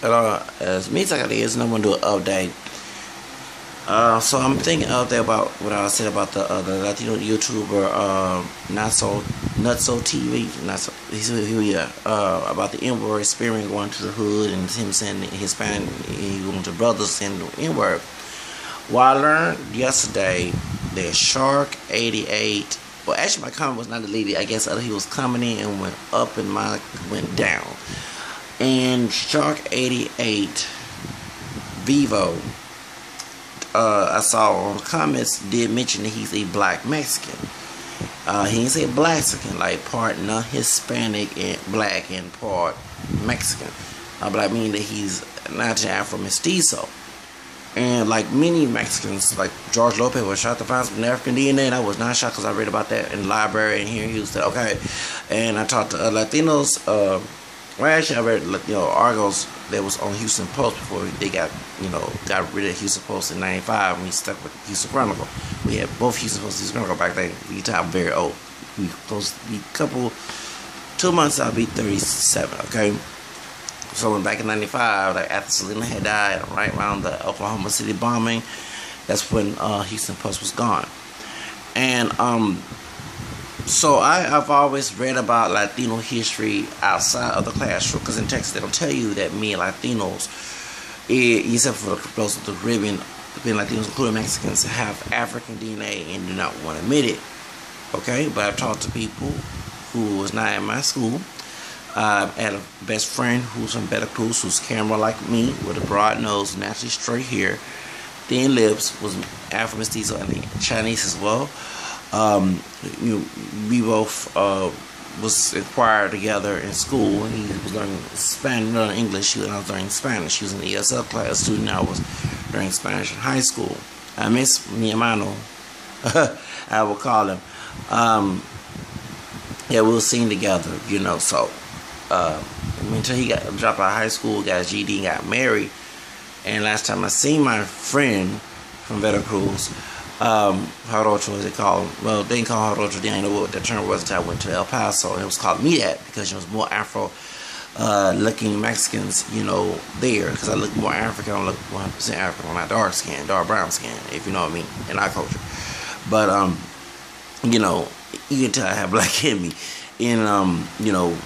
As me like it is, and I'm gonna do an update. So I'm thinking out there about what I said about the Latino YouTuber NutsoTV. About the N-word experience going to the hood and him saying Hispanic, he going to brothers saying the N-word. Well, I learned yesterday that Shark 88. Well, actually, my comment was not deleted. I guess he was coming in and went up, and mine went down. And Shark 88 Vivo, I saw on the comments, did mention that he's a black Mexican. He didn't say black Mexican, like part non-Hispanic and black and part Mexican. Black meaning that he's not Afro mestizo. And like many Mexicans, like George Lopez was shot to find some African DNA, and I was not shocked because I read about that in the library, and here he said, okay. And I talked to Latinos. Well, actually, I read, articles that was on Houston Post before they got rid of Houston Post in '95, and we stuck with Houston Chronicle. We had both Houston Post and Houston Chronicle back then. We time very old. We close to be 2 months. I'll be 37. Okay. So when back in '95, like after Selena had died, right around the Oklahoma City bombing, that's when Houston Post was gone. And so I've always read about Latino history outside of the classroom, because in Texas they don't tell you that me and Latinos, except for those of the Caribbean, being Latinos, including Mexicans, have African DNA and do not want to admit it. Okay, but I've talked to people who was not in my school. I had a best friend who's from Veracruz, who's camera like me, with a broad nose, naturally straight hair, thin lips, was Afro mestizo and Chinese as well. We both was acquired together in school. He was learning Spanish, not English, and I was learning Spanish. He was in the ESL class student. I was learning Spanish in high school. I miss mi hermano, I will call him. Yeah, we were seen together, so until he got dropped out of high school, got his GED, and got married. And last time I seen my friend from Veracruz, Jarocho, as they call him. Well, they didn't call him Jarocho. They didn't know what the term was until I went to El Paso. And it was called me that because it was more Afro-looking Mexicans, there. Because I look more African. I don't look 100% African. I'm not dark skin, dark brown skin, if you know what I mean, in our culture. But, you can tell I have black in me. And,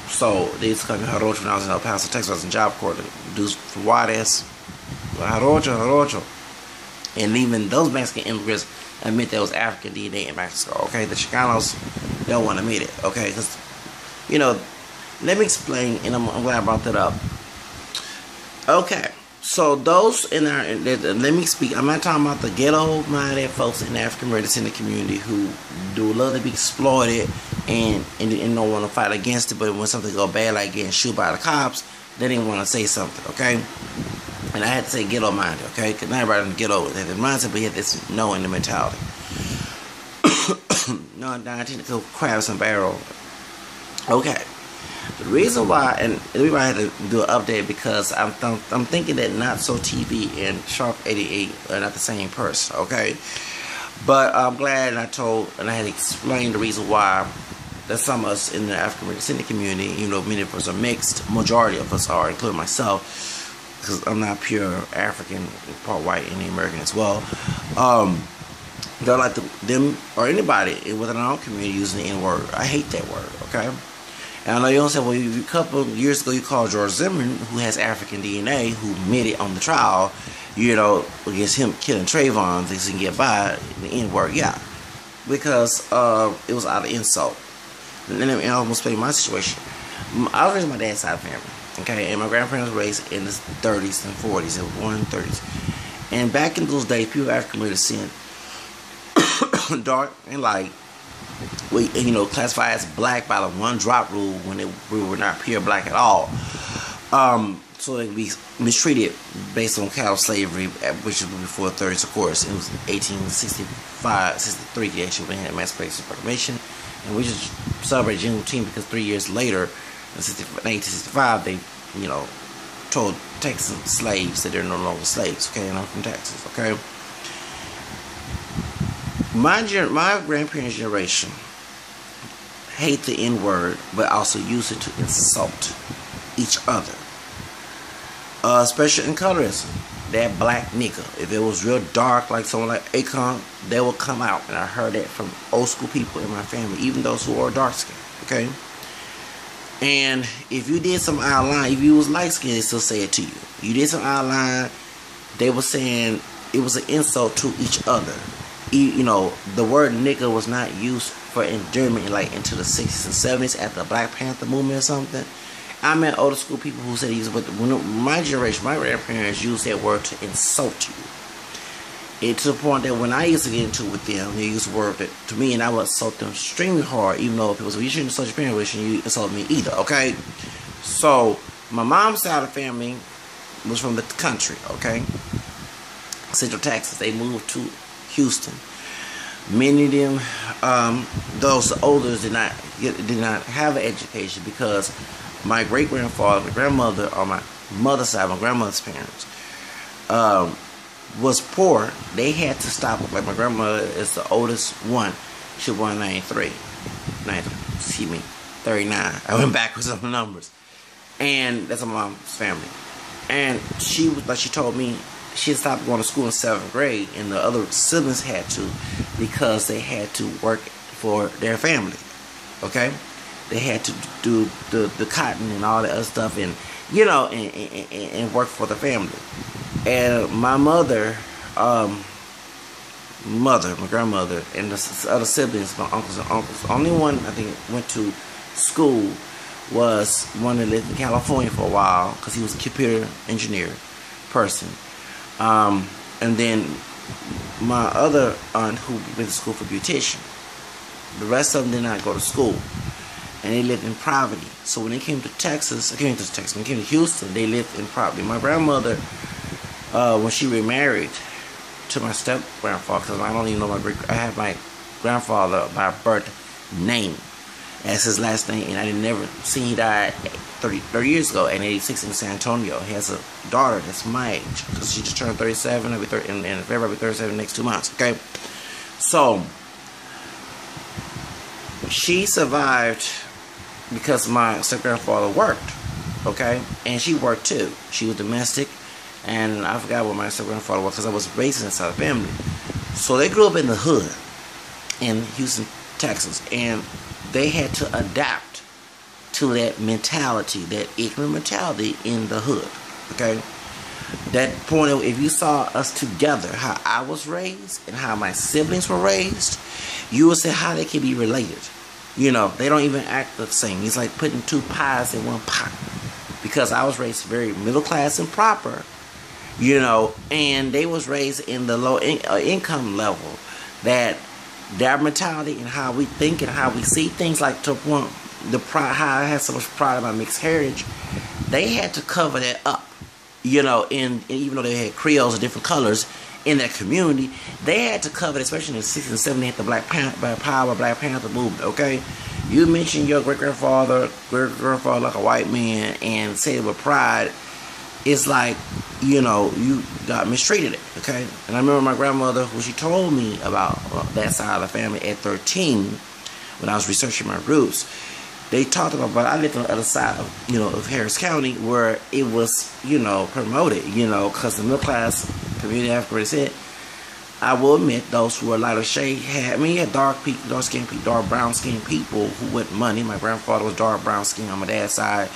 so they used to call me Jarocho when I was in El Paso, Texas. I was in Job Corps. Dudes from Juarez, Jarocho. And even those Mexican immigrants admit there was African DNA in Mexico, okay? The Chicanos don't want to admit it, okay? Because, let me explain, and I'm glad I brought that up. Okay, so those in our, let me speak, I'm not talking about the ghetto-minded folks in the African-American descendant community who do love to be exploited and don't want to fight against it, but when something go bad, like getting shot by the cops, they didn't want to say something, okay? And I had to say ghetto-minded, okay? Because not everybody in the ghetto had the mindset, but he had this knowing the mentality. No, I tend to go crabs and barrel. Okay. The reason why, and the reason why I had to do an update, because I'm thinking that NutsoTV and Shark 88 are not the same person, okay? But I'm glad and I had explained the reason why that some of us in the African-American descendant community, many of us are mixed, majority of us are, including myself, because I'm not pure African, part white, and American as well. Don't like them or anybody within our own community using the N-word. I hate that word, okay? And I know you don't say, well, a couple of years ago you called George Zimmerman, who has African DNA, who admitted on the trial, against him killing Trayvon, thinks he can get by the N-word. Yeah, because it was out of insult. And then I almost explain my situation. I was raised my dad's side of the family. Okay, and my grandparents were raised in the 30s and 40s. They were born in the 30s. And back in those days, people African American descent, dark and light, classified as black by the one drop rule when we were not pure black at all. So they could be mistreated based on cattle slavery, which was before the 30s, of course. It was 1865, 63, they actually had Emancipation Proclamation. And we just celebrate Juneteenth because 3 years later, in 1865, they, told Texan slaves that they're no longer slaves, okay, and I'm from Texas, okay? My grandparents' generation hate the N-word, but also use it to insult each other. especially in colorism. That black nigga, if it was real dark, like someone like Akon, they will come out. And I heard that from old school people in my family, even those who are dark skinned. Okay. And if you did some out of line, if you was light skinned, they still say it to you. You did some out of line, they were saying it was an insult to each other. You know, the word nigga was not used for endearment like into the 60s and 70s at the Black Panther movement or something. I met older school people who said but when my generation, my grandparents used that word to insult you. It to the point that when I used to get into it with them, they used the word that to me, and I would insult them extremely hard, even though if it was, you shouldn't insult your parents, you insult me either, okay? So, my mom's side of the family was from the country, okay? Central Texas. They moved to Houston. Many of them, those older did not have an education because my great-grandfather, my grandmother, or my mother's side, my grandmother's parents, was poor. They had to stop. Like my grandmother is the oldest one. She was born in 93. 39. I went backwards on the numbers. And that's my mom's family. And she was, like she told me, she had stopped going to school in 7th grade, and the other siblings had to because they had to work for their family. Okay? They had to do the cotton and all that other stuff, and you know, and work for the family. And my mother, my grandmother, and the other siblings, my uncles and uncles. Only one I think went to school was one that lived in California for a while because he was a computer engineer person. And then my other aunt who went to school for beautician. The rest of them did not go to school. And they lived in poverty. So when they came to Texas, when they came to Houston, they lived in poverty. My grandmother, when she remarried to my step-grandfather, because I don't even know I have my grandfather by birth name as his last name, and I didn't never see he died 30 years ago in 86 in San Antonio. He has a daughter that's my age, because she just turned 37, in February, I'll be 37 next 2 months, okay? So, she survived because my step-grandfather worked, okay? And she worked too. She was domestic, and I forgot what my step-grandfather was because I was raised inside a family. So they grew up in the hood in Houston, Texas, and they had to adapt to that mentality, that ignorant mentality in the hood, okay? That point, if you saw us together, how I was raised and how my siblings were raised, you would say how they can be related. You know, they don't even act the same. It's like putting two pies in one pot. Because I was raised very middle class and proper, you know, and they was raised in the low income level. That their mentality and how we think and how we see things, like to the point, the pride, how I had so much pride in my mixed heritage, they had to cover that up, you know, and even though they had Creoles of different colors in that community, they had to cover it, especially in the 60s and 70s, the Black Panther movement, okay? You mentioned your great-grandfather like a white man and say it with pride, it's like, you know, you got mistreated, okay? And I remember my grandmother, who she told me about that side of the family at 13, when I was researching my roots, they talked about, but I lived on the other side of, you know, of Harris County, where it was, you know, promoted, you know, because the middle class community, Africa said, I will admit, those who were lighter shade had, you had dark skinned people, dark brown skinned people who went money. My grandfather was dark brown skinned on my dad's side,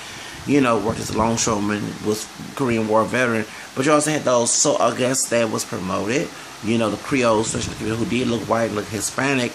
you know, worked as a longshoreman, was Korean War veteran. But you also had those, so I guess that was promoted, you know, the Creoles, especially the people who did look white, look Hispanic,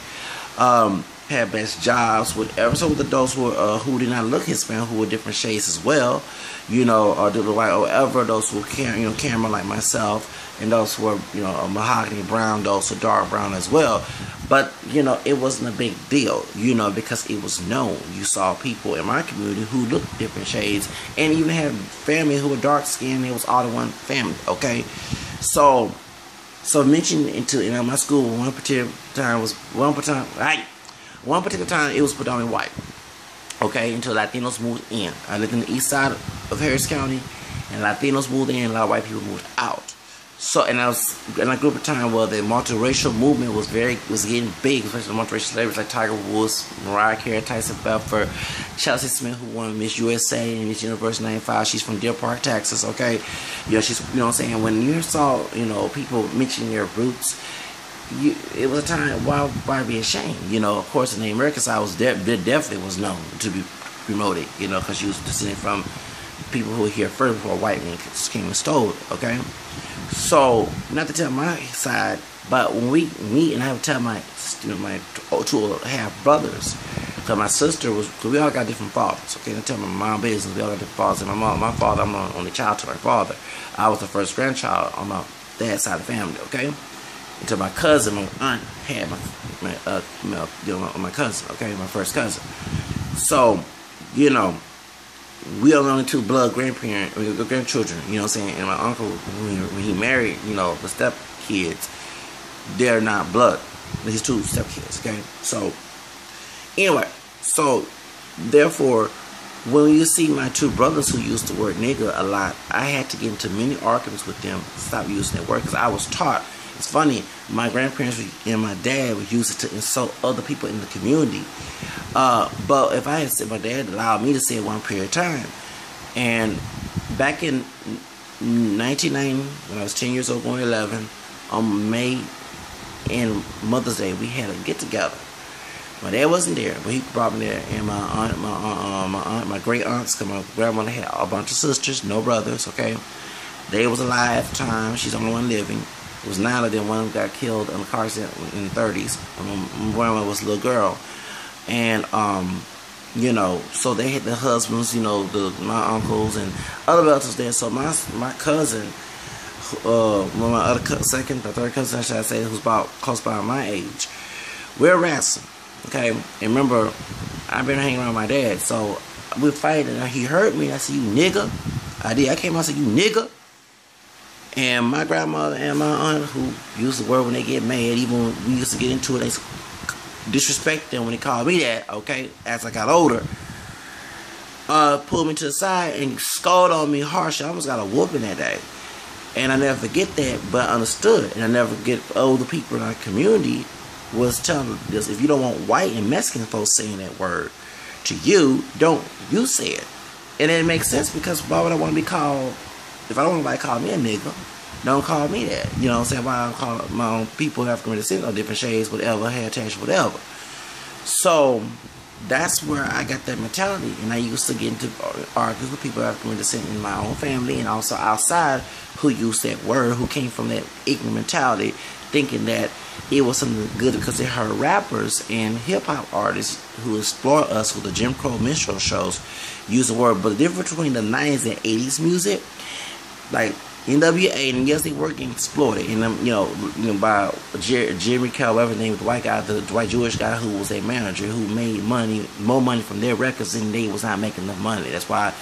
had best jobs, whatever. So with those who did not look Hispanic, who were different shades as well, you know, or did look white, or whatever. Those who were, you know, camera like myself, and those who were, you know, mahogany brown, those who were dark brown as well. But you know, it wasn't a big deal, you know, because it was known. You saw people in my community who looked different shades, and even had family who were dark skinned. It was all in one family, okay? So mentioned into, you know, my school one particular time it was predominantly white, okay, until Latinos moved in. I lived in the east side of Harris County, and Latinos moved in, a lot of white people moved out. So, and I was in a group of time where the multiracial movement was getting big, especially the multiracial celebrities like Tiger Woods, Mariah Carey, Tyson Belford, Chelsea Smith, who won Miss USA and Miss Universe '95. She's from Deer Park, Texas. Okay, she's, you know what I'm saying. When you saw, people mentioning their roots, it was a time why be ashamed. Of course, in the American side, definitely was known to be promoted. Because she was descended from people who were here first before white men came and stole it. Okay. So, not to tell my side, but when we meet, and I would tell my two half brothers, because my sister because we all got different fathers. Okay, I tell my mom business, we all got different fathers. And my father, I'm the only child to my father. I was the first grandchild on my dad's side of the family. Okay, until my cousin, my aunt had my cousin. Okay, my first cousin. So, we are the only two blood grandchildren, you know what I'm saying? And my uncle, when he married, the step kids, they're not blood. His two step kids, okay? So, anyway, therefore, when you see my two brothers who used the word nigga a lot, I had to get into many arguments with them to stop using that word, because I was taught. It's funny, my grandparents and my dad would use it to insult other people in the community. But if I had said, my dad allowed me to say it one period of time. And back in 1990, when I was 10 years old, going 11, on May and Mother's Day, we had a get together. My dad wasn't there, but he brought me there. And my great aunts, because my grandmother had a bunch of sisters, no brothers. Okay, they was alive at the time. She's the only one living. It was 9 of them. One of them got killed in a car accident in the 30s. My grandma was a little girl. And, so they had the husbands, my uncles and other relatives there. So my cousin, my third cousin, should I say, who's about close by my age, we're wrestling. Okay? And remember, I've been hanging around my dad. So we're fighting. And he heard me. I said, "You nigga." I did. I came out and said, "You nigga." And my grandmother and my aunt, who used the word when they get mad, even when we used to get into it, they disrespect them when they called me that, okay, as I got older, pulled me to the side and scolded on me harsh. I almost got a whooping that day. And I never forget that, but I understood. And I never forget older people in our community was telling us, if you don't want white and Mexican folks saying that word to you, don't you say it. And it makes sense, because why would I want to be called, if I don't want anybody to call me a nigga, don't call me that. You know what I'm saying? Why I don't call my own people African descent, or different shades, whatever, heritage, whatever. So that's where I got that mentality. And I used to get into arguments with people African descent in my own family and also outside who used that word, who came from that ignorant mentality, thinking that it was something good because they heard rappers and hip-hop artists who explore us with the Jim Crow minstrel shows use the word. But the difference between the 90s and 80s music, like NWA, and yes, they were getting exploited, and by Jerry Cal, whatever name, the white guy, the white Jewish guy who was a manager who made more money from their records than they was not making enough money. That's why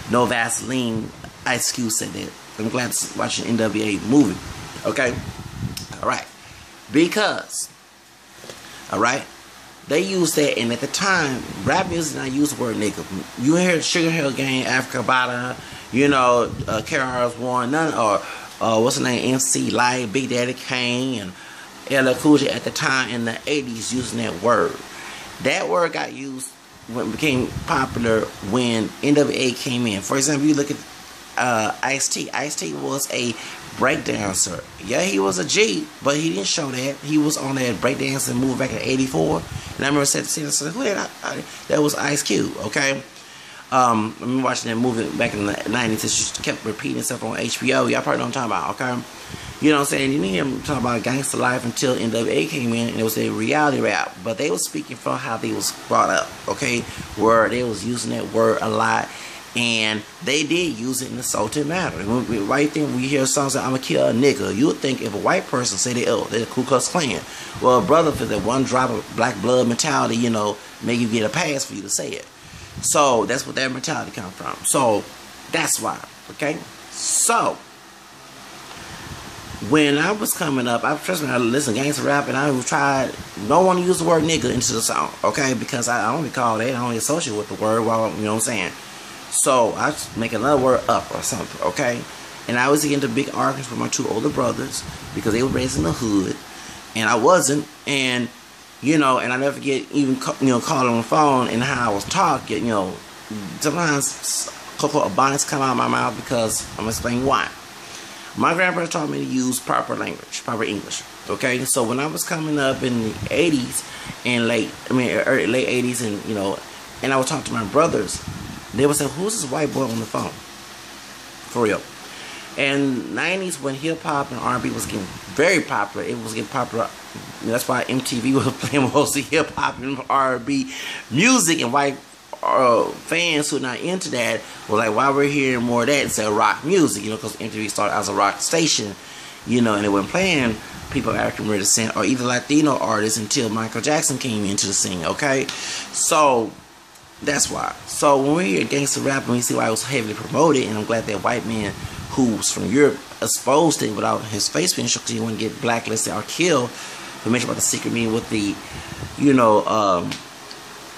No Vaseline, Ice Cube said that. I'm glad to watch an NWA movie. Okay, all right, because they used that, and at the time, rap music did not use the word nigga. You hear Sugar Hill Gang, Africa Bada, KRS-One, none, or what's the name, MC Light, Big Daddy Kane, and LL Cool J at the time in the 80s using that word. That word got used when it became popular when NWA came in. For example, you look at Ice-T. Ice-T was a breakdancer. Yeah, he was a G, but he didn't show that. He was on that breakdancing move back in '84. And I remember saying, who that? That was Ice Cube, okay? I remember watching that movie back in the 90s. It just kept repeating itself on HBO. Y'all probably know what I'm talking about, okay? You know what I'm saying? You didn't hear him talk about gangster life until NWA came in, and it was a reality rap. But they was speaking from how they was brought up, okay? Where they was using that word a lot. And they did use it in a salty manner. Right thing, we hear songs like, "I'ma kill a nigga," you would think if a white person say they're the Ku Klux Klan. Well, brother, for that one drop of black blood mentality, make you get a pass for you to say it. So that's what that mentality comes from. So that's why, okay? So when I was coming up, I listened to gangster rap, and I tried, don't want to use the word nigga into the song, okay? Because I don't recall that, I don't associate with the word, you know what I'm saying? So I just make another word up or something, okay? And I was getting into big arguments with my two older brothers because they were raised in the hood, and I wasn't. And and I never forget even calling on the phone and how I was talking. Sometimes cocoa bonnets come out of my mouth because I'm explaining why. My grandparents taught me to use proper language, proper English. Okay, so when I was coming up in the 80s and late 80s, and I would talk to my brothers, they would say, "Who's this white boy on the phone?" For real. And 90s, when hip hop and R&B was getting very popular, it was getting popular. That's why MTV was playing mostly hip hop and R&B music, and white fans who are not into that were like, "Why we're hearing more of that instead of rock music?" Because MTV started as a rock station, and they weren't playing people of African descent or either Latino artists until Michael Jackson came into the scene. Okay, so that's why. So when we hear gangster rap and we see why it was heavily promoted, and I'm glad that white man who was from Europe exposed it without his face being shown because he wouldn't get blacklisted or killed. We mentioned about the secret meeting with the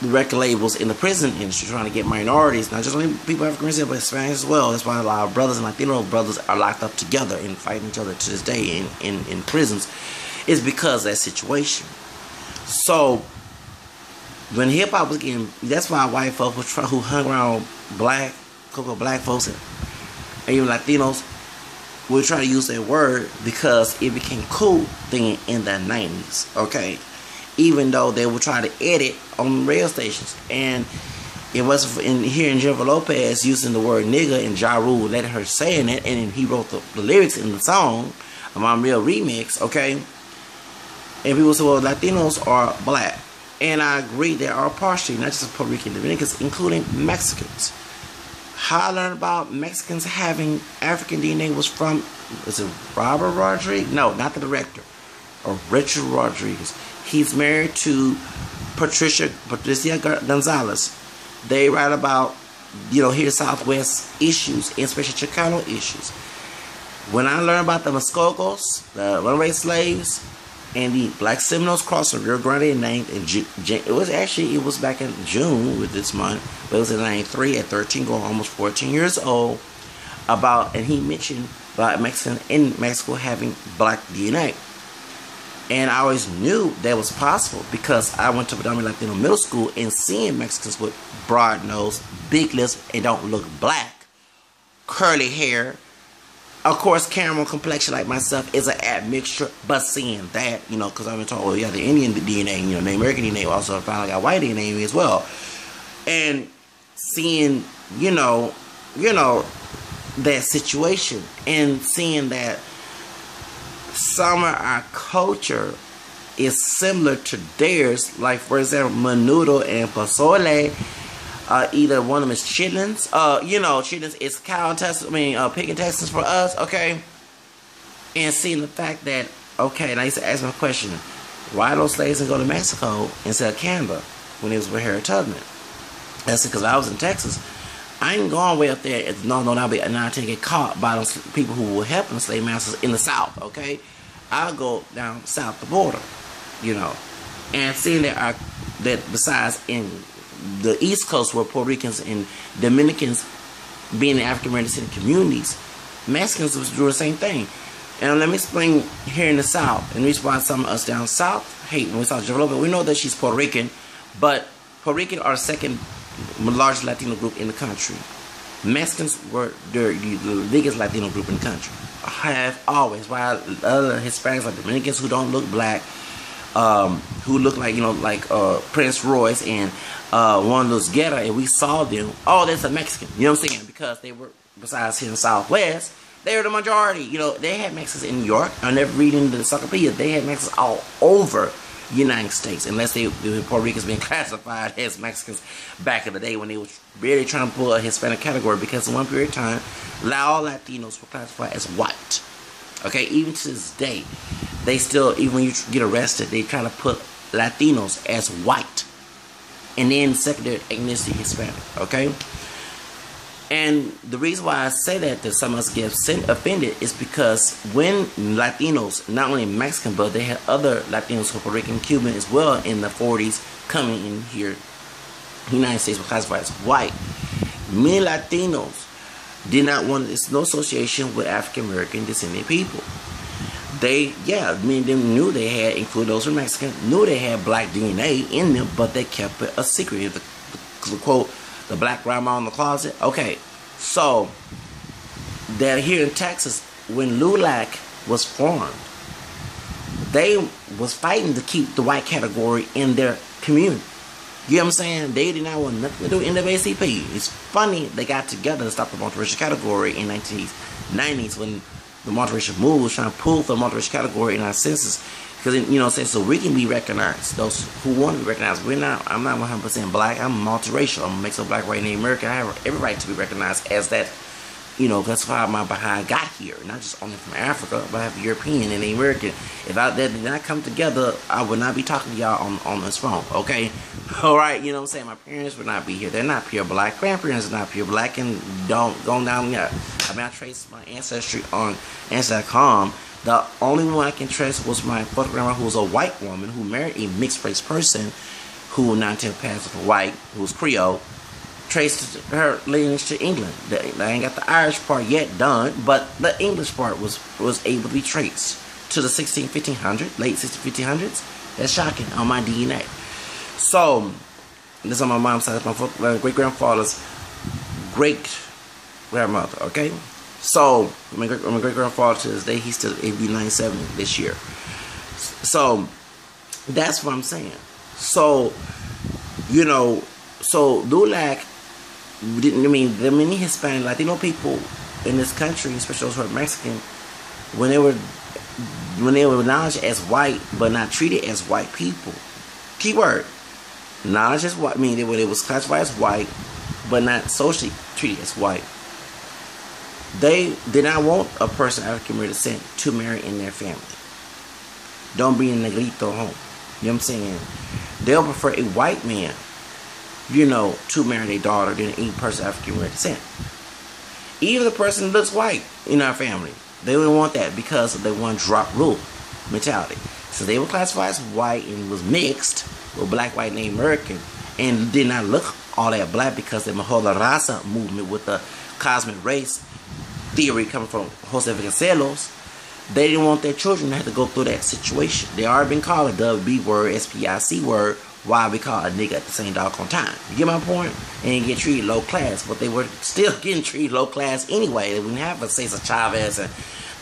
the record labels in the prison industry trying to get minorities, not just only people of African descent, but Hispanics as well. That's why a lot of brothers and Latino brothers are locked up together and fighting each other to this day in prisons. It's because of that situation. So when hip hop was getting, that's why white folks who hung around black folks and even Latinos would try to use that word because it became cool thing in the 90s. Okay. Even though they would try to edit on radio stations, and it wasn't in hearing Jennifer Lopez using the word nigga and Ja Rule letting her saying it, and then he wrote the lyrics in the song, my real remix, okay? And people say, well, Latinos are black, and I agree they are partially, not just Puerto Rican Dominicans, including Mexicans. How I learned about Mexicans having African DNA was from, is it Robert Rodriguez? No, not the director, or Richard Rodriguez. He's married to Patricia Gonzalez. They write about, here Southwest issues, especially Chicano issues. When I learned about the Muskogos, the runaway slaves, and the Black Seminoles crossing Rio Grande named in it was back in June with this month, but it was in 93 at 13, going almost 14 years old. And he mentioned about Mexicans in Mexico having black DNA. And I always knew that was possible because I went to predominantly Latino middle school and seeing Mexicans with broad nose, big lips, and don't look black, curly hair, of course caramel complexion like myself is an admixture, but seeing that, because I've been told, well, yeah, the Indian DNA, the American DNA also found I got white DNA as well. And seeing, that situation and seeing that some of our culture is similar to theirs, like for example menudo and pozole. Either one of them is chitlins. Chitlins is cow intestines, pig intestines for us, okay? And seeing the fact that, okay, and I used to ask my question, why those slaves didn't go to Mexico instead of Canada when it was with Harriet Tubman? That's because I was in Texas. I ain't going way up there. I'll get caught by those people who were helping slave masters in the South, okay? I'll go down south the border, and seeing that besides in the East Coast where Puerto Ricans and Dominicans being in African American communities, Mexicans was doing the same thing. And let me explain here in the South, and the reason why some of us down south hate when we saw Jennifer Lopez. We know that she's Puerto Rican, but Puerto Rican are the second largest Latino group in the country. Mexicans were the biggest Latino group in the country. Have always, while other Hispanics like Dominicans who don't look black, who look like Prince Royce and Juan Luis Guerra, and we saw them, oh, that's a Mexican, you know what I'm saying? Because they were, besides here in the Southwest, they were the majority. They had Mexicans in New York. I never reading the encyclopedia. They had Mexicans all over the United States, unless the Puerto Ricans being classified as Mexicans back in the day when they were really trying to pull a Hispanic category, because in one period of time, all Latinos were classified as white. Okay, even to this day, they still, even when you get arrested, they try to put Latinos as white, and then secondary ethnicity Hispanic. Okay. And the reason why I say that some of us get offended is because when Latinos, not only Mexican, but they had other Latinos, Puerto Rican, Cuban as well in the 40s coming in here, the United States were classified as white. Many Latinos did not want, it's no association with African American descendant people. They, yeah, me and them knew they had, including those from Mexican, knew they had black DNA in them, but they kept it a secret. The quote, the black grandma in the closet. Okay, so they're here in Texas, when LULAC was formed, they was fighting to keep the white category in their community. You know what I'm saying? They did not want nothing to do with NAACP. It's funny they got together to stop the multiracial category in 1990s when the multiracial move was trying to pull for the multiracial category in our census. Because, you know what I'm saying? So we can be recognized. Those who want to be recognized. I'm not 100% black. I'm multiracial. I'm a mix of black, white, and Native American. I have every right to be recognized as that. You know, that's how my behind got here. Not just only from Africa, but I have European and American. If that did not come together, I would not be talking to y'all on this phone, okay? Alright, you know what I'm saying? My parents would not be here. They're not pure black. Grandparents are not pure black, and don't go down there. I mean, I traced my ancestry on Ancestry.com. The only one I can trace was my fourth grandma, who was a white woman who married a mixed race person who not until passed for white, who was Creole. Traced her lineage to England. I ain't got the Irish part yet done, but the English part was able to be traced to the 1500s, late 1500s. That's shocking on my DNA. So, this is on my mom's side. My great-grandfather's great-grandmother, okay? So, my great-grandfather to this day, he'll be 97 this year. So, that's what I'm saying. So, you know, so LULAC didn't, I mean, the many Hispanic, Latino people in this country, especially those who are Mexican, when they were acknowledged as white, but not treated as white people. Keyword. Acknowledged as white, I mean, they was classified as white, but not socially treated as white. They did not want a person of African American descent to marry in their family. Don't bring a negrito home. You know what I'm saying? They'll prefer a white man, you know, to marry their daughter than any person of African American descent. Even the person looks white in our family, they wouldn't want that because they want drop rule mentality. So they were classified as white and was mixed with black, white, Native American, and did not look all that black because the Mejor Raza movement with the cosmic race theory coming from Jose Vasconcelos. They didn't want their children to have to go through that situation. They already been called a WB word, SPIC word. Why we call a nigga at the same doggone time? You get my point? And get treated low class, but they were still getting treated low class anyway. They wouldn't have a Cesar Chavez and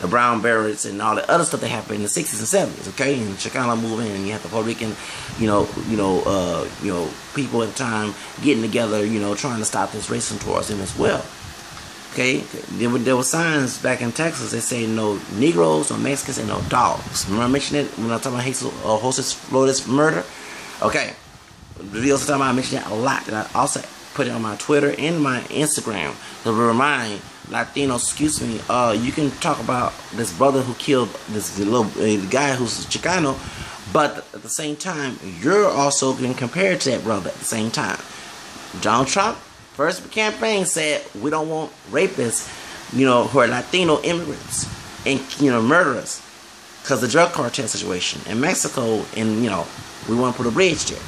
the Brown Berets and all the other stuff that happened in the 60s and 70s. Okay, and Chicano movement, and you have the Puerto Rican, people at the time getting together, trying to stop this racism towards them as well. Okay, there were signs back in Texas that say no Negroes, no Mexicans, and no dogs. Remember I mentioned it when I was talking about Jesus Flores murder? Okay, the videos time I mentioned that a lot, and I also put it on my Twitter and my Instagram to remind Latinos, you can talk about this brother who killed this little guy who's Chicano, but at the same time, you're also being compared to that brother at the same time. Donald Trump, first campaign said, we don't want rapists, who are Latino immigrants and, murderers because of the drug cartel situation in Mexico, and, we want to put a bridge there.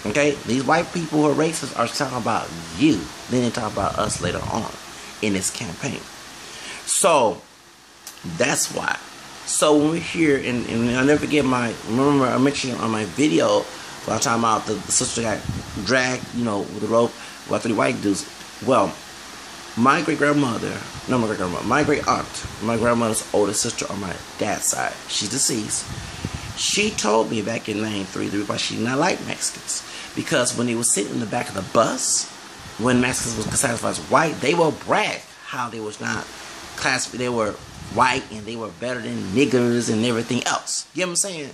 Okay? These white people who are racist are talking about you. Then they talk about us later on in this campaign. So, that's why. So, when we're here, and I'll never forget remember I mentioned on my video, when I'm talking about the sister got dragged, with the rope, by 3 white dudes. Well, my great-grandmother, my great-aunt, my grandmother's oldest sister on my dad's side, she's deceased. She told me back in 93 why she did not like Mexicans. Because when they were sitting in the back of the bus, when Mexicans was classified as white, they will brag how they was not classified. They were white and they were better than niggers and everything else. You know what I'm saying?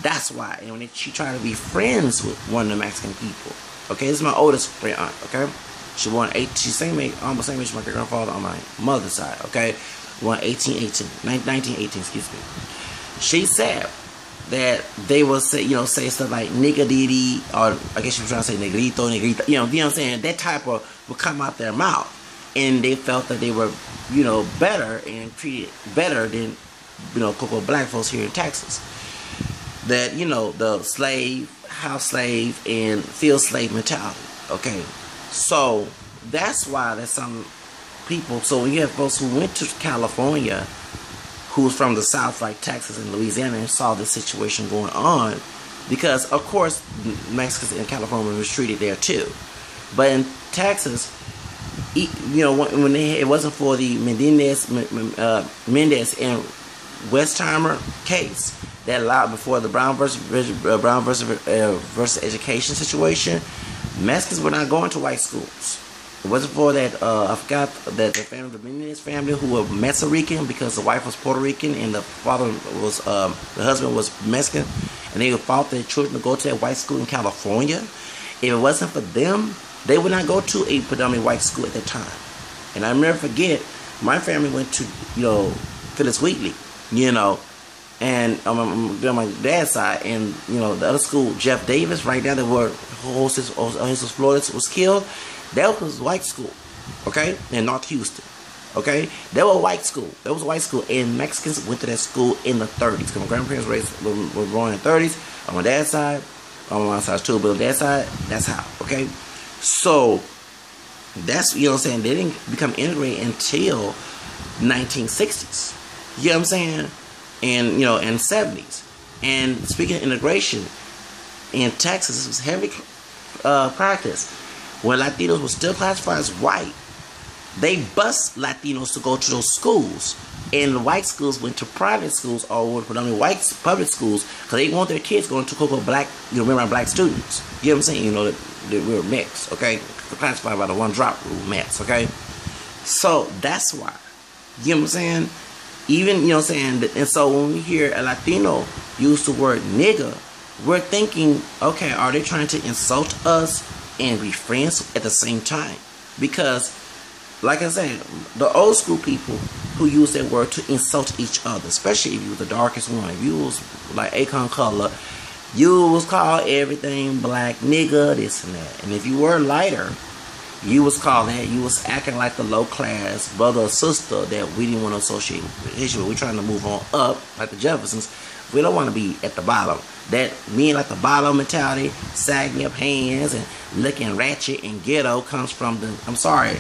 That's why. And when she tried to be friends with one of the Mexican people. Okay, this is my oldest great aunt. Okay, she born she's almost same age as my great grandfather on my mother's side. Okay, born 1918. Excuse me. She said that they will say, say stuff like nigga diddy, or I guess she was trying to say negrito, you know what I'm saying? That type of would come out their mouth, and they felt that they were, better and treated better than, Coco black folks here in Texas. That the slave, house slave, and field slave mentality. Okay, so that's why there's some people. So when you have folks who went to California, who's from the South, like Texas and Louisiana, and saw this situation going on, because of course Mexicans in California were treated there too, but in Texas, you know, when it wasn't for the Mendez and Westheimer case that allowed, before the Brown versus education situation, Mexicans were not going to white schools. It wasn't for that. I forgot that the family, the Mendez family, who were Mexican, because the wife was Puerto Rican and the father was the husband was Mexican, and they fought their children to go to that white school in California. If it wasn't for them, they would not go to a predominantly white school at that time. And I'll never forget, my family went to, you know, Phyllis Wheatley, you know, and on my dad's side, and you know, the other school, Jeff Davis, right now, that were his Florida was killed. That was white school, okay, in North Houston, okay. That was a white school. That was a white school, and Mexicans went to that school in the 30s. Because my grandparents were born in the 30s. On my dad's side, on my mom's side too, but on dad's side, that's how, okay. So that's, you know what I'm saying, they didn't become integrated until 1960s. You know what I'm saying? And you know, in 70s. And speaking of integration, in Texas, this was heavy practice. When Latinos were still classified as white, they bused Latinos to go to those schools. And the white schools went to private schools, or predominantly white public schools, because they want their kids going to quote black, you know, remember, black students. You know what I'm saying? You know, that we were mixed, okay? Classified by the one drop rule, mixed, okay? So that's why. You know what I'm saying? Even, you know what I'm saying? And so when we hear a Latino use the word nigga, we're thinking, okay, are they trying to insult us and be friends at the same time? Because, like I said, the old school people who use that word to insult each other, especially if you were the darkest one, if you was like Akon color, you was called everything black, nigga, this and that. And if you were lighter, you was called that. You was acting like the low class brother or sister that we didn't want to associate with. We're trying to move on up, like the Jeffersons. We don't want to be at the bottom. That being like the bottom mentality, sagging up hands and looking ratchet and ghetto, comes from the, I'm sorry,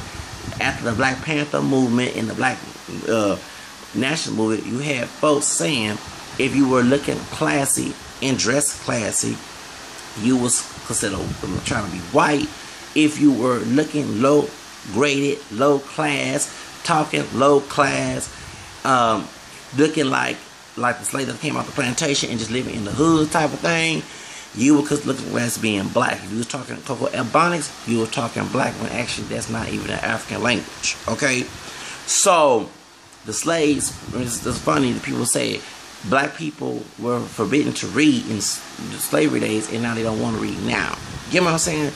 after the Black Panther movement and the Black National movement, you had folks saying if you were looking classy and dressed classy, you was considered trying to be white. If you were looking low graded, low class, talking low class, looking like the slave that came off the plantation and just living in the hood type of thing, you were looking as being black. If you was talking Coco Ebonics, you were talking black, when actually that's not even an African language, okay? So, the slaves, it's funny that people say black people were forbidden to read in slavery days, and now they don't want to read now. You know what I'm saying?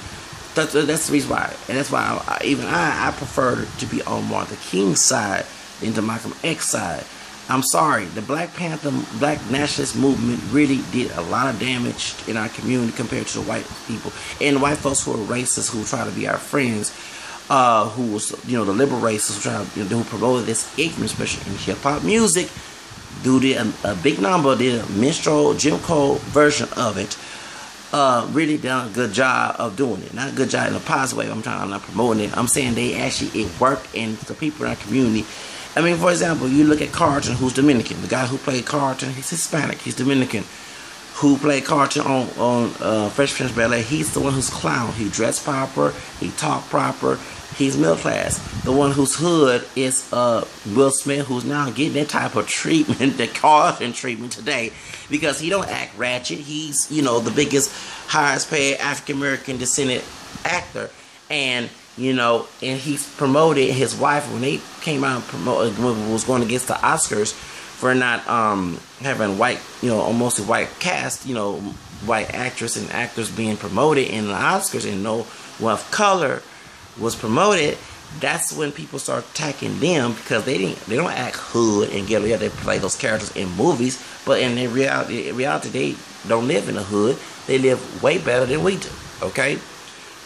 That's the reason why. And that's why I prefer to be on Martin Luther King's side than the Malcolm X side. I'm sorry, the Black Panther, Black nationalist movement really did a lot of damage in our community compared to the white people. And the white folks who are racist, who try to be our friends, who was, you know, the liberal racists who try to, you know, who promoted this ignorance, especially in hip-hop music, did a big number, did a minstrel, Jim Crow version of it. Really done a good job of doing it. Not a good job in a positive way. I'm not promoting it. I'm saying it worked, and the people in our community. I mean, for example, you look at Carlton, who's Dominican. The guy who played Carlton, he's Hispanic. He's Dominican. Who played Carlton on Fresh Prince of Bel-Air? He's the one who's clown. He dressed proper. He talked proper. He's middle class. The one whose hood is Will Smith, who's now getting that type of treatment, the Carlton treatment today, because he don't act ratchet. He's, you know, the biggest, highest paid African American descendant actor, and you know, and he's promoted his wife when they came out and promoted, was going against the Oscars for not having white, you know, mostly white cast, you know, white actress and actors being promoted in the Oscars, and no one of color was promoted. That's when people start attacking them, because they don't act hood and ghetto. Yeah, they play those characters in movies, but in reality they don't live in the hood. They live way better than we do. Okay,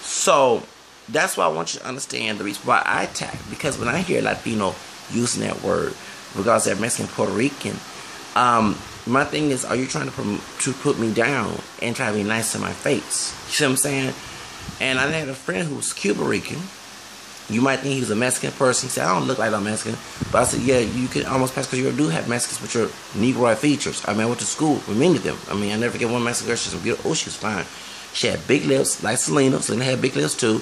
so that's why I want you to understand the reason why I attack. Because when I hear Latino using that word, regardless of Mexican, Puerto Rican, my thing is, are you trying to put me down and try to be nice to my face? You see what I'm saying? And I had a friend who was Cuban Rican, You might think he was a Mexican person. He said, I don't look like I'm Mexican. But I said, yeah, you can almost pass because you do have Mexicans with your Negroid features. I mean, I went to school with many of them. I mean, I never forget one Mexican girl. She was beautiful. Oh, she was fine. She had big lips, like Selena. Selena had big lips too.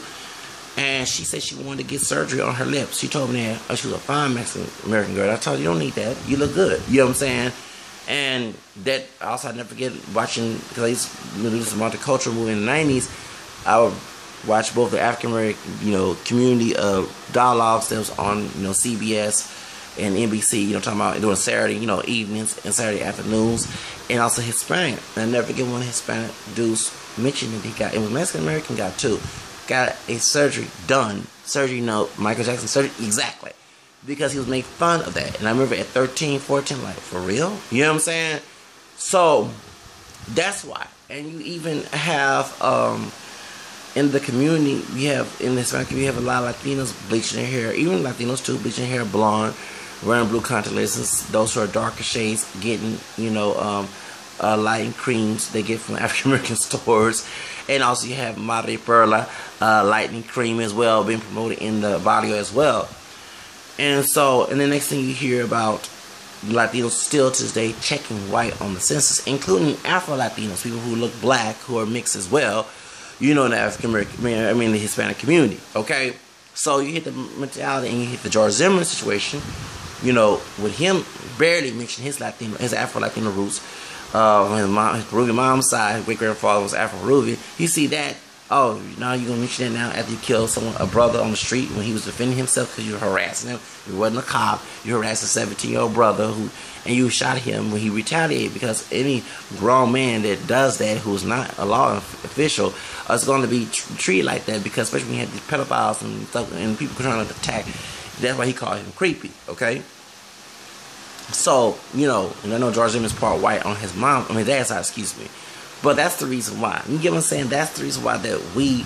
And she said she wanted to get surgery on her lips. She told me that she was a fine Mexican-American girl. I told her, you don't need that. You look good. You know what I'm saying? And that, also, I never forget watching, because I used to do this multicultural movie in the 90s. I would watch both the African American, community dialogues that was on, CBS and NBC, talking about doing Saturday, evenings and Saturday afternoons, and also Hispanic. And I never forget one Hispanic dudes mentioned that it was Mexican American guy too, got a surgery done. Surgery, Michael Jackson surgery, exactly. Because he was making fun of that. And I remember at 13, 14, like, for real? You know what I'm saying? So, that's why. And you even have, in the community, in the Hispanic community, you have a lot of Latinos bleaching their hair. Even Latinos too, bleaching their hair blonde, wearing blue contact lenses. Those who are darker shades getting, lighting creams they get from African American stores. And also you have Madre Perla lightening cream as well, being promoted in the barrio as well. And the next thing you hear about Latinos still to this day checking white on the census, including Afro-Latinos, people who look black, who are mixed as well, in the African American, the Hispanic community, okay? So you hit the mentality and you hit the George Zimmerman situation, with him barely mentioning his Afro-Latino roots, his Peruvian mom's side, his great-grandfather was Afro-Peruvian. You see that, oh, now you're going to mention that now after you killed a brother on the street when he was defending himself because you were harassing him. You wasn't a cop. You harassed a 17-year-old brother and you shot him when he retaliated, because any grown man that does that who's not a law official is going to be treated like that, because especially when you have these pedophiles and stuff and people trying to attack. That's why he called him creepy, okay? So, and I know George Zimmerman's part white on his dad's side, excuse me. But that's the reason why. You get what I'm saying? That's the reason why that we,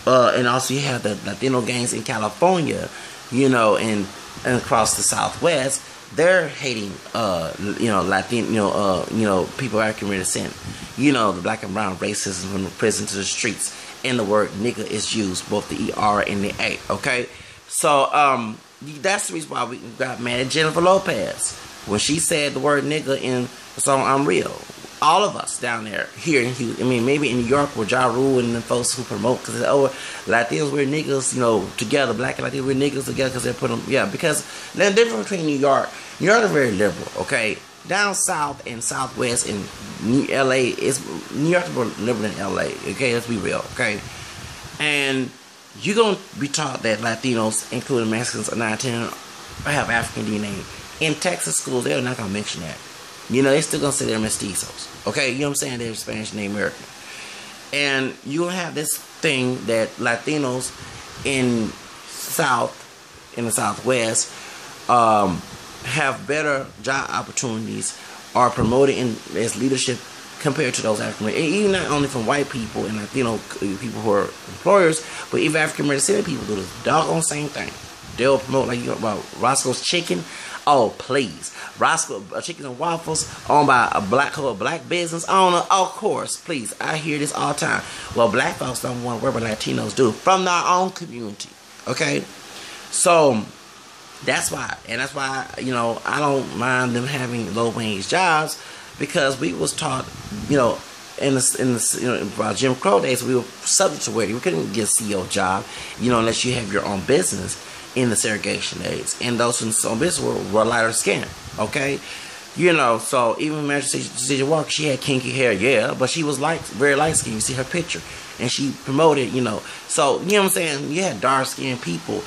and also you have the Latino gangs in California, and across the Southwest, they're hating, Latino, people African descent. The black and brown racism from the prison to the streets. And the word nigga is used, both the ER and the A, okay? So, that's the reason why we got mad at Jennifer Lopez when she said the word nigga in the song I'm Real. All of us down there, here in Houston, maybe in New York where Ja Rule and the folks who promote, because Latinos, we're niggas, together, black and Latinos, we're niggas together, because they're putting them, because the difference between New York is very liberal, okay? Down south and southwest in LA, New York is more liberal than LA, okay? Let's be real, okay? And you're going to be taught that Latinos, including Mexicans, have African DNA. In Texas schools, they're not going to mention that. They're still going to say they're mestizos. Okay? You know what I'm saying? They're Spanish and American. And you'll have this thing that Latinos in the Southwest, have better job opportunities, are promoted as leadership compared to those African American. Even not only from white people and Latino people who are employers, but even African American people do this doggone same thing. They'll promote, like, about Roscoe's Chicken. Oh, please. Roscoe Chicken and Waffles, owned by a black business owner. Of course, please. I hear this all the time. Well, black folks don't want to work, but Latinos do. From their own community. Okay? So, that's why. And that's why, I don't mind them having low-wage jobs, because we was taught, in the Jim Crow days, we were subject to work. We couldn't get a CEO job, unless you have your own business. In the segregation days, and those who in business were lighter skin, okay? So even Magistrate Walker, she had kinky hair, yeah, but she was very light skinned. You see her picture, and she promoted, So, you know what I'm saying? You had dark skinned people,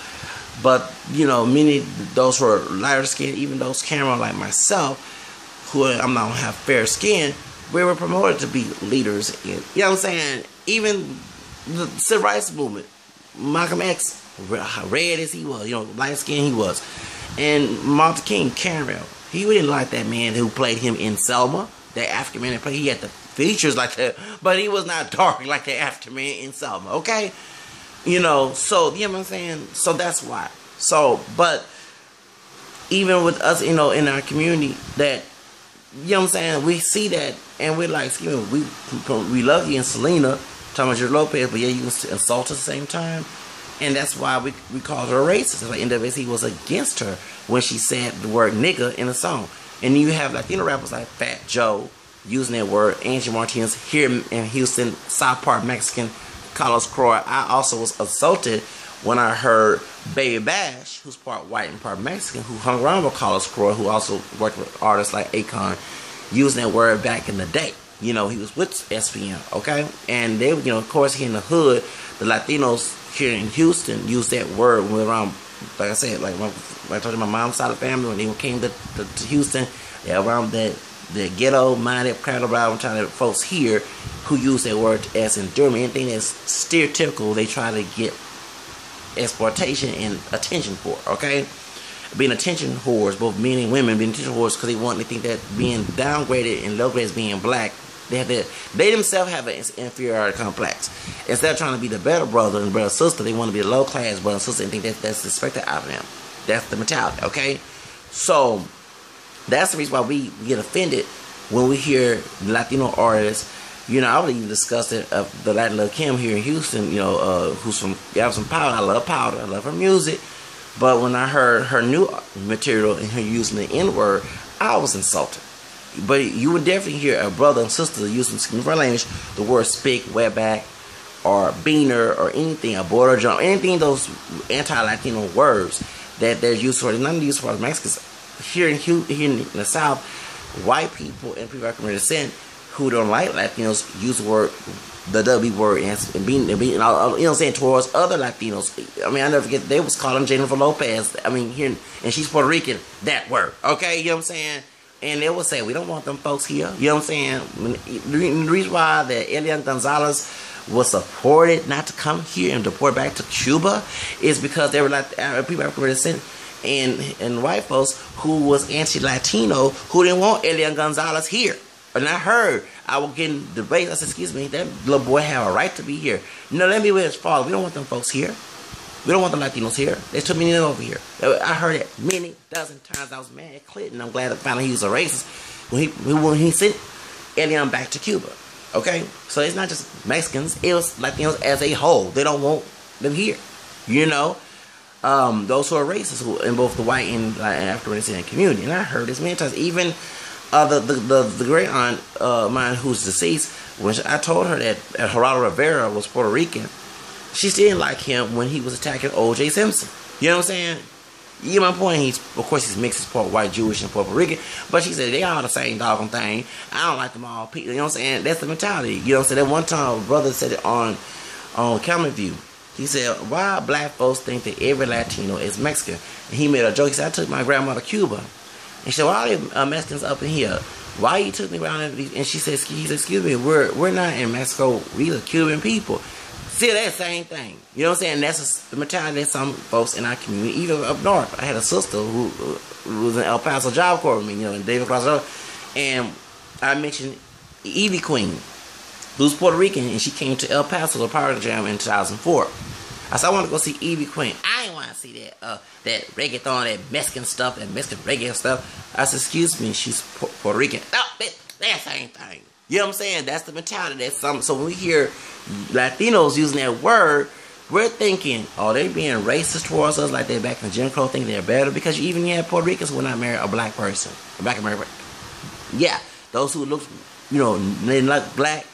but, many of those who are lighter skinned, even those camera like myself, who I'm not gonna have fair skin, we were promoted to be leaders in, you know what I'm saying? Even the civil rights movement, Malcolm X, red as he was, light skinned he was, and Martin Luther King, Campbell, he didn't like that man who played him in Selma, that African man that played. He had the features like that, but he was not dark like the African man in Selma, okay? So, you know what I'm saying? So that's why. So, but even with us, in our community, that, you know what I'm saying, we see that, and we're like, excuse me, we love you and Selena, talking about your Lopez, but yeah, you can insult at the same time. And that's why we called her racist. Like NWC was against her when she said the word nigga in a song. And you have Latino rappers like Fat Joe using that word, Angie Martinez here in Houston, South Park Mexican, Carlos Croy. I also was assaulted when I heard Baby Bash, who's part white and part Mexican, who hung around with Carlos Croy, who also worked with artists like Akon, using that word back in the day. You know, he was with SPM, okay? And they, you know, of course, here in the hood, the Latinos here in Houston use that word when we were around, like I said, like when I told you my mom's side of the family, when they came to Houston, they're around that ghetto-minded, crowd-around kind of folks here who use that word as endearment. Anything that's stereotypical, they try to get exploitation and attention for, okay? Being attention whores, both men and women being attention whores because they think that being downgraded and low-graded as being black, they themselves have an inferiority complex. Instead of trying to be the better brother and better sister, they want to be a low-class brother and sister and think that's expected out of them. That's the mentality, okay? So that's the reason why we get offended when we hear Latino artists. You know, I would even discuss it of the Latin Lil Kim here in Houston, you know, who's from some Powder. I love Powder. I love her music. But when I heard her new material and her using the N-word, I was insulted. But you would definitely hear a brother and sister using, excuse me for language, the word spick, wetback, or beaner, or anything, a border jump, anything those anti-Latino words that they're used for. None of these for Mexicans. Here in the South, white people and people of African descent who don't like Latinos use the word, the W word, and being, you know what I'm saying, towards other Latinos. I mean, I never forget, they was calling Jennifer Lopez, I mean, here, and she's Puerto Rican, that word, okay, you know what I'm saying? And they would say, we don't want them folks here, you know what I'm saying? The reason why that Elian Gonzalez was supported not to come here and deport back to Cuba is because they were like people of African descent and white folks who was anti-Latino who didn't want Elian Gonzalez here. And I heard, I was getting debates. I said, excuse me, that little boy have a right to be here. No, let me where his father. We don't want them folks here. We don't want the Latinos here. They took me over here. I heard it many dozen times. I was mad at Clinton. I'm glad to find out he was a racist when he sent Elian back to Cuba. Okay? So it's not just Mexicans. It was Latinos as a whole. They don't want them here. You know? Those who are racist in both the white and African descent community. And I heard this many times. Even the great aunt mine who's deceased, when I told her that Geraldo Rivera was Puerto Rican, she still didn't like him when he was attacking O.J. Simpson. You know what I'm saying? You get my point? Of course, he's mixed, he's part white, Jewish, and Puerto Rican. But she said, they all the same doggone thing. I don't like them all. You know what I'm saying? That's the mentality. You know what I'm saying? That one time, a brother said it on Common View. He said, why black folks think that every Latino is Mexican? And he made a joke. He said, I took my grandma to Cuba. And she said, why are they Mexicans up in here? Why you took me around? And she said, he said, excuse me, we're not in Mexico. We are Cuban people. Still that same thing. You know what I'm saying? That's the mentality that some folks in our community, even up north. I had a sister who was in El Paso Job Corps with me, you know, in David Cross. And I mentioned Evie Queen, who's Puerto Rican, and she came to El Paso to Power Jam in 2004. I said, I want to go see Evie Queen. I didn't want to see that reggaeton, that Mexican stuff, that Mexican reggae stuff. I said, excuse me, she's Puerto Rican. No, that's the same thing. You know what I'm saying? That's the mentality. That's something. So when we hear Latinos using that word, we're thinking, oh, they being racist towards us like they're back in Jim Crow, thinking they're better. Because you even have Puerto Ricans who will not marry a black person, a black American. Yeah, those who look, you know, they look black,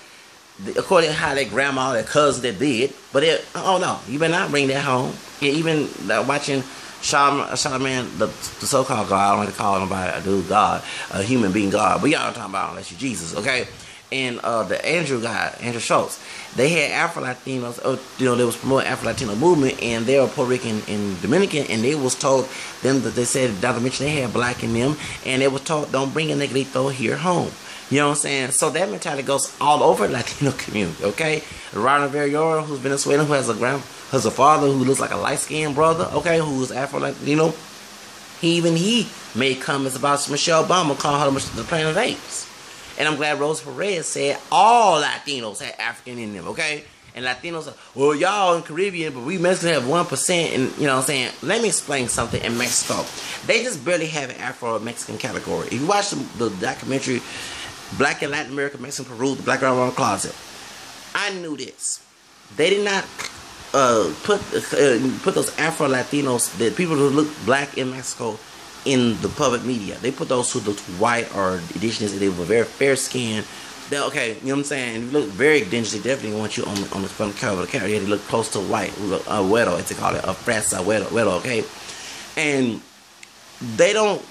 according to how their grandma, their cousins, they did. But oh no, you better not bring that home. Yeah, even watching Charlamagne, the so-called God, I don't like to call nobody a dude God, a human being God, but y'all don't talk about unless you're Jesus, okay? And the Andrew guy, Andrew Schultz, they had Afro-Latinos, you know, they was promoting Afro-Latino movement, and they were Puerto Rican and Dominican, and they was told them that they said, Dr. Mitchell, they had black in them, and they was told, don't bring a negrito here home. You know what I'm saying? So that mentality goes all over the Latino community, okay? Ronald Verriora, who's Venezuelan, who has a father who looks like a light-skinned brother, okay, who is Afro-Latino. He made comments about Michelle Obama, calling her the Planet of the Apes. And I'm glad Rosa Perez said all Latinos had African in them, okay? And Latinos are, well, y'all in Caribbean, but we Mexicans have 1%, and you know what I'm saying? Let me explain something in Mexico. They just barely have an Afro-Mexican category. If you watch the documentary, Black in Latin America, Mexican Peru, the Black Around Closet, I knew this. They did not put those Afro Latinos, the people who look black in Mexico, in the public media. They put those who looked white or indigenous, and they were very fair skinned. Okay, you know what I'm saying? If you look very indigenous, they definitely want you on the front cover of the camera. Yeah, they look close to white, güero, as they call it, a fresa güero, okay? And they don't.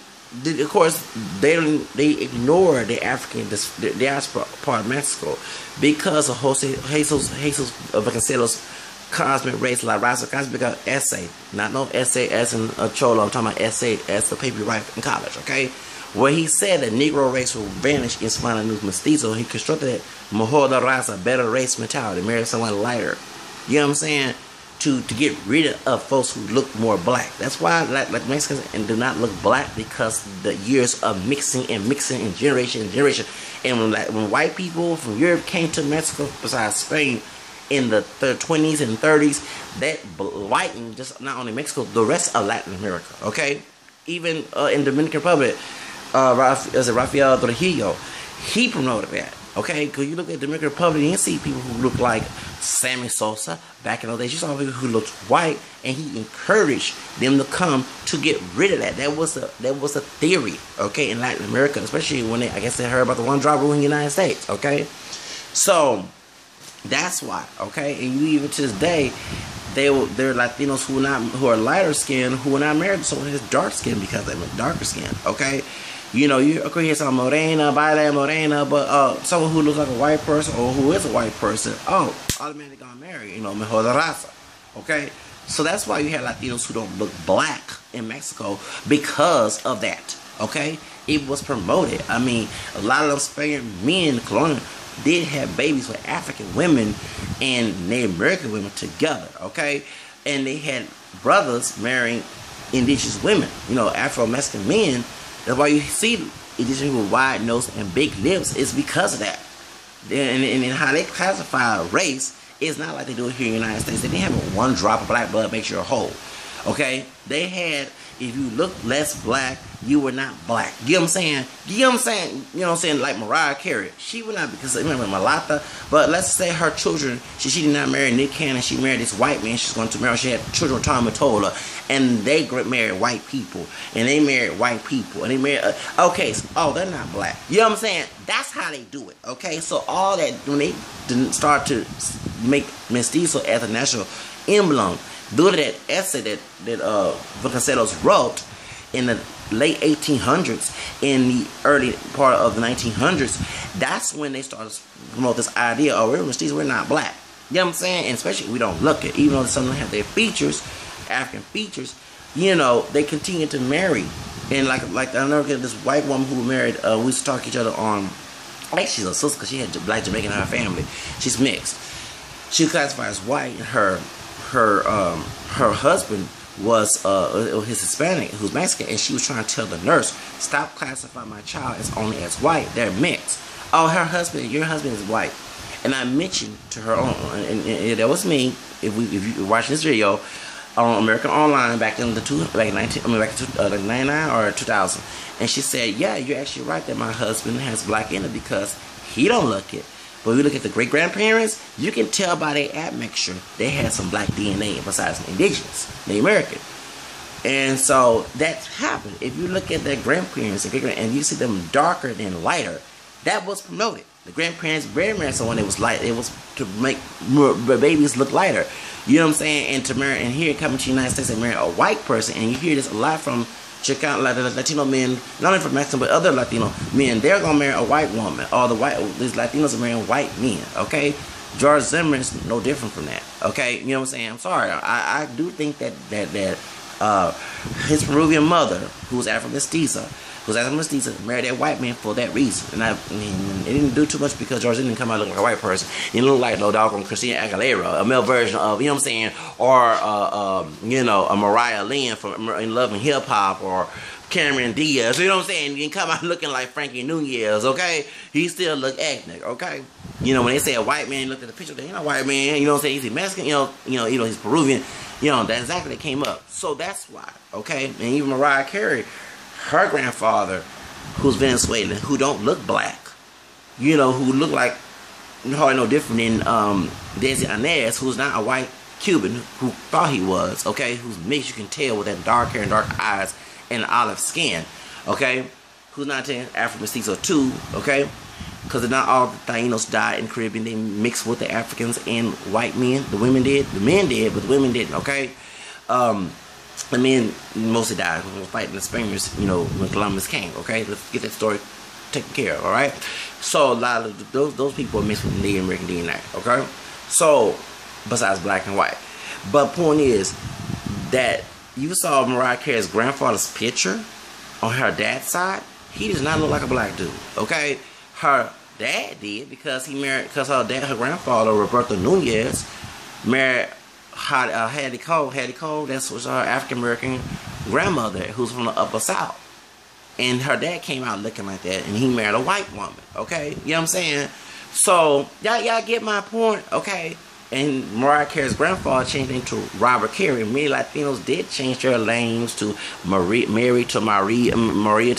Of course, they ignore the African diaspora part of Mexico because of Jesus Vasconcelos' cosmic race la raza cosmic essay, not no essay as in a cholo. I'm talking about essay as the paper you write in college, okay? Where he said that Negro race will vanish in spite of new mestizo. He constructed that mejor la raza, better race mentality, marry someone lighter. You know what I'm saying? To get rid of folks who look more black. That's why like Mexicans and do not look black, because the years of mixing and generation and generation. And when white people from Europe came to Mexico, besides Spain, in the 20s and 30s, that whitened just not only Mexico, the rest of Latin America. Okay, even in Dominican Republic, Rafael Trujillo, he promoted that. Okay, because you look at the Dominican Republic, you see people who look like Sammy Sosa back in those days. You saw people who looked white, and he encouraged them to come to get rid of that. That was a theory, okay, in Latin America, especially when they heard about the one drop rule in the United States. Okay, so that's why. Okay, and you even to this day, they're Latinos who are lighter skinned, who are not married to someone who's dark skinned because they're darker skinned. Okay. You know, you could hear some morena, baila morena, but someone who looks like a white person or who is a white person, automatically gonna marry, you know, mejor de raza. Okay? So that's why you have Latinos who don't look black in Mexico because of that. Okay? It was promoted. I mean, a lot of them Spaniard men, colonial, did have babies with African women and Native American women together. Okay? And they had brothers marrying indigenous women, you know, Afro-Mexican men. That's why you see indigenous people with wide nose and big lips. It's because of that. And how they classify race is not like they do it here in the United States. They didn't have one drop of black blood makes you a whole. Okay? They had, if you look less black, you were not black. You know what I'm saying? You know what I'm saying? You know what I'm saying? Like Mariah Carey. She would not, because remember Malata, but let's say her children, she did not marry Nick Cannon. She married this white man she's going to marry. She had children with Tom Mottola, and they married white people, and they married white people, and they married, okay, so, they're not black. You know what I'm saying? That's how they do it, okay? So all that, when they didn't start to make mestizo as a national emblem, due to that essay that Vasconcelos wrote in the late 1800s, in the early part of the 1900s, that's when they started to promote this idea, we're mestizos, we're not black. You know what I'm saying? And especially we don't look it, even though some of them have their features, African features, you know, they continue to marry. And like I know this white woman who married, we used to talk to each other on, actually she's a sister because she had black Jamaican in her family. She's mixed. She classified as white. Her husband was his Hispanic, who's Mexican, and she was trying to tell the nurse, stop classifying my child as only as white. They're mixed. Oh, your husband is white. And I mentioned to her, and that was me. If you watch this video on American Online back in 99 or 2000, and she said, yeah, you're actually right that my husband has black in it because he don't look it. But if you look at the great-grandparents, you can tell by their admixture they had some black DNA besides indigenous, Native American. And so that's happened. If you look at their grandparents and you see them darker than lighter, that was promoted. The grandparents married someone that was light. It was to make babies look lighter. You know what I'm saying? And to marry, and here coming to the United States and marry a white person, and you hear this a lot from Chicano, Latino men, not only from Mexico but other Latino men. They're gonna marry a white woman, or these Latinos are marrying white men. Okay, George Zimmerman is no different from that. Okay, you know what I'm saying? I'm sorry. I do think that his Peruvian mother, who's Afro-Mestiza, married that white man for that reason. And it didn't do too much because George didn't come out looking like a white person. He looked like no dog on Christina Aguilera, a male version of, you know what I'm saying, or you know, a Mariah Lynn from In Love and Hip Hop, or Cameron Diaz. You know what I'm saying? He didn't come out looking like Frankie Nunez. Okay, he still looked ethnic. Okay, you know, when they say a white man, looked at the picture, they ain't a white man. You know what I'm saying? He's Mexican. You know, he's Peruvian. You know, that's exactly what came up. So that's why. Okay, and even Mariah Carey, her grandfather, who's Venezuelan, who don't look black, you know, who look like hardly no different than Desi Arnaz, who's not a white Cuban, who thought he was, okay, who's mixed, you can tell, with that dark hair and dark eyes and olive skin, okay, who's not Afro mestizo too, okay, because not all the Latinos died in the Caribbean. They mixed with the Africans and white men. The women did, the men did, but the women didn't, okay. The men mostly died when we were fighting the Spaniards, you know, when Columbus came, okay. Let's get that story taken care of, alright. So a lot of those people are mixed with Native American DNA, okay. So besides black and white, but point is that you saw Mariah Carey's grandfather's picture on her dad's side. He does not look like a black dude, okay. Her dad did, because he married, because her grandfather Roberto Nunez married Hattie Cole. Hattie Cole, that was her African American grandmother who's from the Upper South. And her dad came out looking like that, and he married a white woman, okay? You know what I'm saying? So, y'all get my point, okay? And Mariah Carey's grandfather changed into Robert Carey. Many Latinos did change their names to Maria to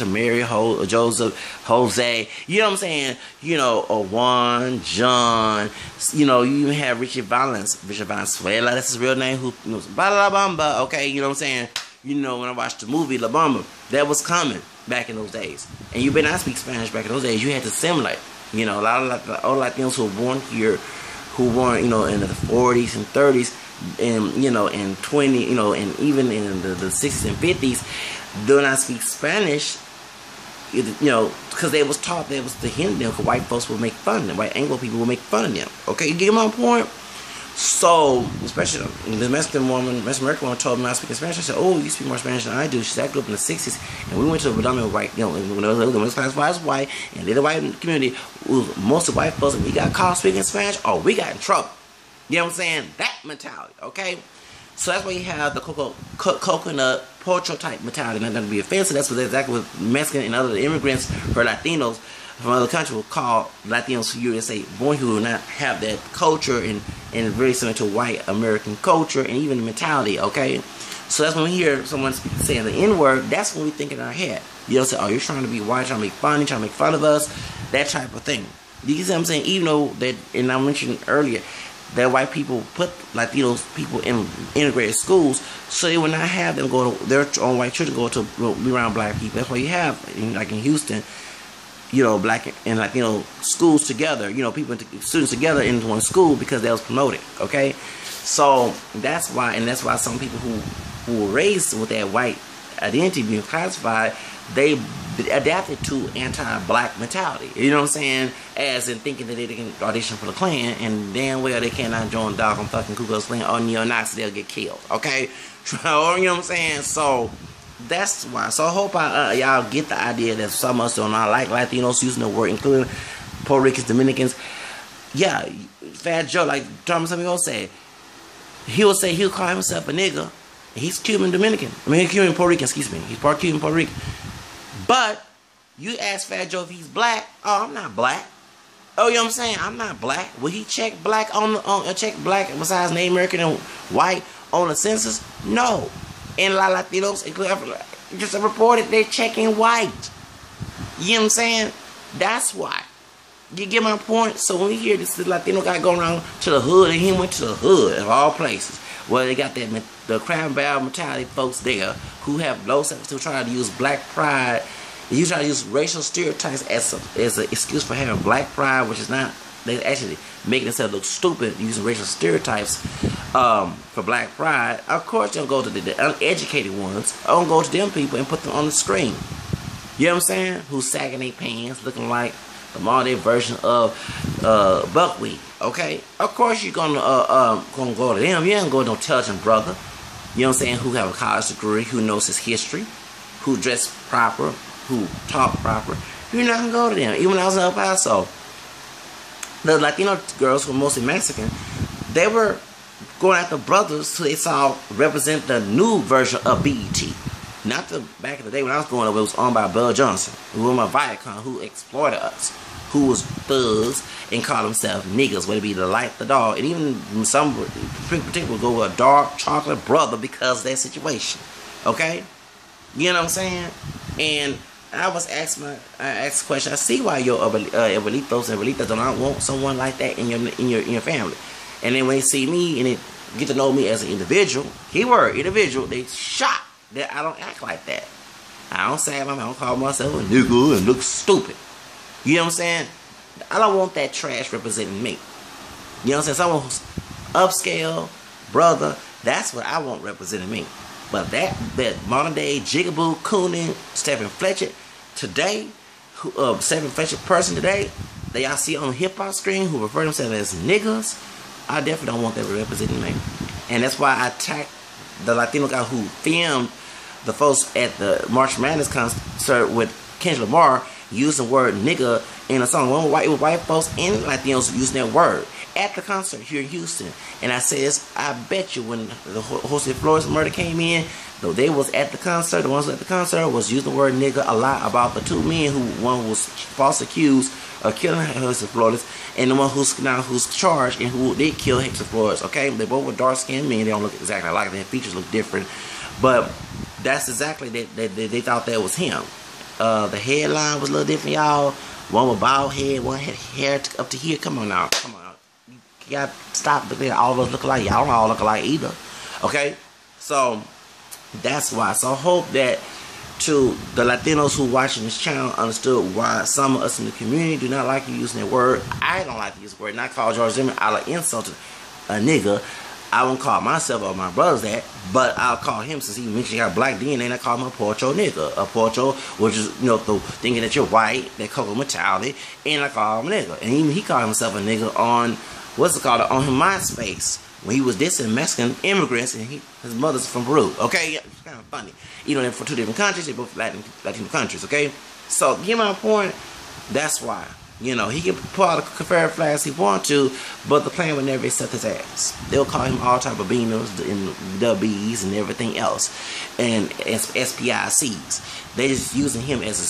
Mary, Joseph, Jose. You know what I'm saying? You know, Juan, John. You know, you even have Richard Valenzuela. That's his real name. Who knows? La Bamba. Okay, you know what I'm saying? You know, when I watched the movie La Bamba, that was coming back in those days. And you better not speak Spanish back in those days. You had to assimilate. You know, a lot of old Latinos who were born here, who born, you know, in the 40s and 30s, and, you know, in 20, you know, and even in the 60s and 50s, do not speak Spanish, you know, because they was taught that it was to hinder them, because white folks would make fun of them, white Anglo people would make fun of them, okay, you get my point? So, especially the Mexican American woman told me not speaking Spanish. I said, oh, you speak more Spanish than I do. She said, I grew up in the 60s, and we went to a predominantly white, you know, when it was classified as white, and in the white community, most of white folks, if we got caught speaking Spanish, oh, we got in trouble. You know what I'm saying? That mentality, okay? So that's why you have the coconut pocho type mentality. Not going to be offensive. That's exactly what Mexican and other immigrants or Latinos from other countries will call Latinos who you say born who will not have that culture and very similar to white American culture and even the mentality, okay? So that's when we hear someone saying the N-word, that's when we think in our head. You know, say, oh, you're trying to be white, trying to make funny, trying to make fun of us, that type of thing. You see what I'm saying? Even though that, and I mentioned earlier, that white people put Latinos people in integrated schools, so they would not have them go to their own white children go to be around black people. That's why you have, like in Houston, you know, black and Latino schools together, you know, students together in one school, because that was promoted, okay? So that's why, and that's why some people who were raised with that white identity being classified, they adapted to anti-black mentality. You know what I'm saying? As in thinking that they can audition for the Klan, and damn well they cannot join dog on fucking Ku Klux Klan or neo-Nazis, they'll get killed, okay? You know what I'm saying? So that's why. So I hope y'all get the idea that some of us don't like Latinos using the word, including Puerto Ricans, Dominicans. Yeah, Fat Joe, like Thomas gonna say, he'll call himself a nigga. He's Cuban Dominican. I mean, he's Cuban Puerto Rican, excuse me. He's part Cuban Puerto Rican. But you ask Fat Joe if he's black. Oh, I'm not black. Oh, you know what I'm saying? I'm not black. Will he check black check black besides Native American and white on the census? No. And a lot of Latinos, including just reported, they're checking white. You know what I'm saying? That's why. You get my point? So when we hear this Latino guy going around to the hood, and he went to the hood of all places, where they got that the crab barrel mentality folks there who have low self-esteem, trying to use black pride. You try to use racial stereotypes as an excuse for having black pride, which is not. They actually making themselves look stupid using racial stereotypes for black pride. Of course, they'll go to the uneducated ones. I'll go to them people and put them on the screen. You know what I'm saying? Who's sagging their pants, looking like the modern version of buckwheat. Okay, of course you're gonna go to them. You ain't go to no intelligent brother. You know what I'm saying? Who have a college degree, who knows his history, who dress proper, who talk proper. You're not gonna go to them. Even when I was in El Paso, the Latino girls who were mostly Mexican, they were going after brothers who they saw represent the new version of BET. Not the back in the day when I was growing up, it was owned by Bill Johnson, who was my Viacom, who exploited us, who was thugs and called themselves niggas, whether it be the light, the dog, and even some particular go with a dark chocolate brother because of that situation. Okay? You know what I'm saying? And I was asked the question. I see why your abuelitos and abuelitas do not want someone like that in your family. And then when they see me, and get to know me as an individual, keyword individual, they shocked that I don't act like that. I don't say my mouth, I don't call myself a nigga and look stupid. You know what I'm saying? I don't want that trash representing me. You know what I'm saying? Someone who's upscale, brother, that's what I want representing me. But that modern day jigaboo, cooning, Stephen Fletcher today, Stephen Fletcher person today, that y'all see on the hip hop screen who refer themselves as niggas, I definitely don't want that representing me. And that's why I attacked the Latino guy who filmed the folks at the March Madness concert with Kendrick Lamar using the word nigga in a song. One white folks and Latinos using that word at the concert here in Houston. And I says, I bet you when the Jose Flores murder came in, though they was at the concert, the ones at the concert was using the word nigga a lot about the two men who, one was false accused of killing Jose Flores, and the one who's charged and who did kill Jose Flores. Okay, they both were dark skinned men. They don't look exactly alike. Their features look different, but that's exactly they thought that was him. The headline was a little different, y'all. One with bald head, one had hair up to here. Come on now, come on. You gotta stop looking at all of us look alike. Y'all don't all look alike either. Okay, so that's why. So I hope that to the Latinos who watching this channel understood why some of us in the community do not like you using that word. I don't like to use the word. And I call George Zimmerman out of insulted a nigga. I won't call myself or my brothers that, but I'll call him since he mentioned he got black DNA, and I call him a porcho nigga. A porcho, which is, you know, thinking that you're white, that cocoa mentality, and I call him a nigga. And even he called himself a nigga on, what's it called, on MySpace, when he was dissing Mexican immigrants, and his mother's from Peru. Okay, yeah, it's kind of funny. You know, they're from two different countries, they're both Latino countries, okay? So, get my point, that's why. You know, he can pull out the Confederate flags he want to, but the plan would never accept his ass. They'll call him all type of beaners and WBs and everything else, and SPICs. They just using him as a